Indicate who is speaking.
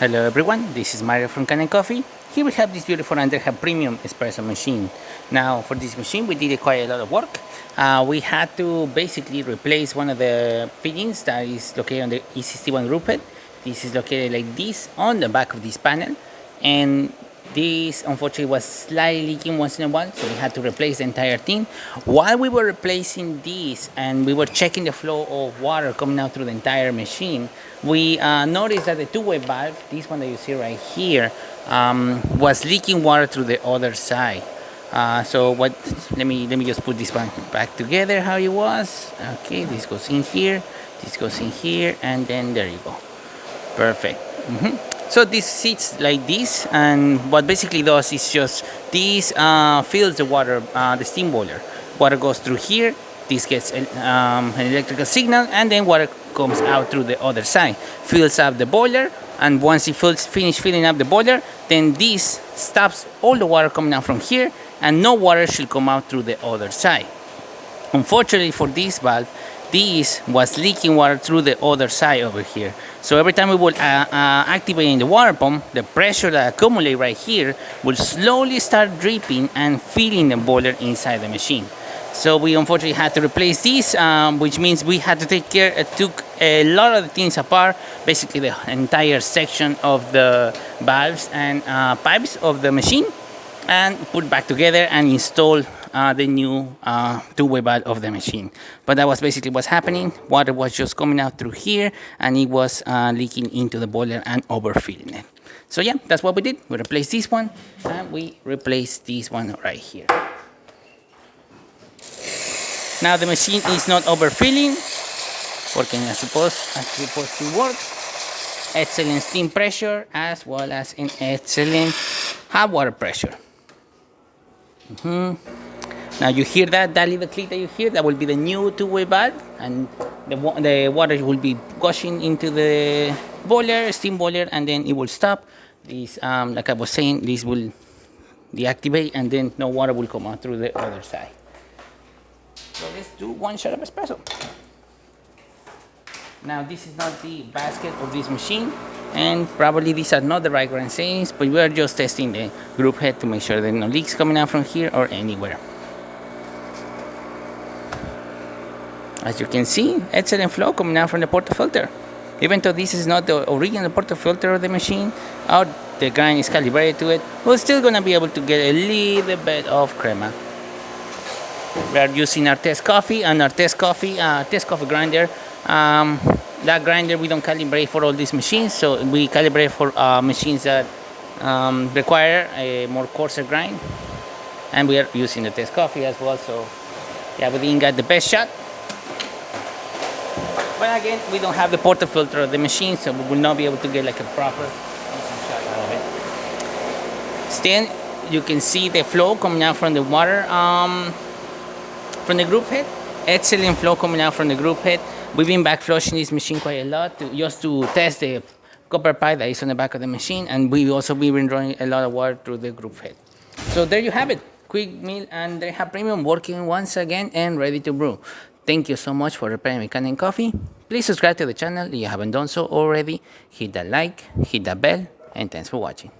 Speaker 1: Hello everyone, this is Mario from Kanen Coffee. Here we have this beautiful Andrea Premium Espresso machine. Now for this machine we did quite a lot of work. We had to basically replace one of the fittings that is located on the e61 group head. This is located like this on the back of this panel, and this unfortunately was slightly leaking once in a while, so we had to replace the entire thing. While we were replacing this and we were checking the flow of water coming out through the entire machine, we noticed that the two-way valve, this one that you see right here, was leaking water through the other side. Let me just put this one back together how it was. Okay, this goes in here, this goes in here, and then there you go. Perfect. So this sits like this, and what basically does is just this fills the water, the steam boiler. Water goes through here, this gets an electrical signal, and then water comes out through the other side, fills up the boiler, and once it finishes filling up the boiler, then this stops all the water coming out from here, and no water should come out through the other side. Unfortunately for this valve, this was leaking water through the other side over here. So every time we would activate the water pump, the pressure that accumulates right here will slowly start dripping and filling the boiler inside the machine. So we unfortunately had to replace this, which means we had to took a lot of the things apart, basically the entire section of the valves and pipes of the machine, and put back together and install the new two-way valve of the machine. But that was basically what's happening. Water was just coming out through here, and it was leaking into the boiler and overfilling it. So yeah, that's what we did. We replaced this one, and we replaced this one right here. Now the machine is not overfilling, working as supposed to work. Excellent steam pressure, as well as an excellent hot water pressure. Now you hear that little click that you hear, that will be the new two-way valve, and the water will be gushing into the boiler, steam boiler, and then it will stop. This, like I was saying, this will deactivate, and then no water will come out through the other side. So let's do one shot of espresso. Now this is not the basket of this machine, and probably these are not the right grind settings, but we are just testing the group head to make sure there are no leaks coming out from here or anywhere. As you can see, excellent flow coming out from the portafilter. Even though this is not the original portafilter of the machine, or the grind is calibrated to it, we're still going to be able to get a little bit of crema. We are using our test coffee and our test coffee grinder. That grinder we don't calibrate for all these machines, so we calibrate for machines that require a more coarser grind, and we are using the test coffee as well. So yeah, we didn't get the best shot, but again, we don't have the portafilter of the machine, so we will not be able to get like a proper shot out of it. Still, you can see the flow coming out from the water, from the group head. Excellent flow coming out from the group head. We've been back flushing this machine quite a lot just to test the copper pipe that is on the back of the machine, and we've also been drawing a lot of water through the group head. So there you have it. Quick meal and Andrea Premium working once again and ready to brew. Thank you so much for repairing my Kanen Coffee. Please subscribe to the channel if you haven't done so already. Hit that like, hit that bell, and thanks for watching.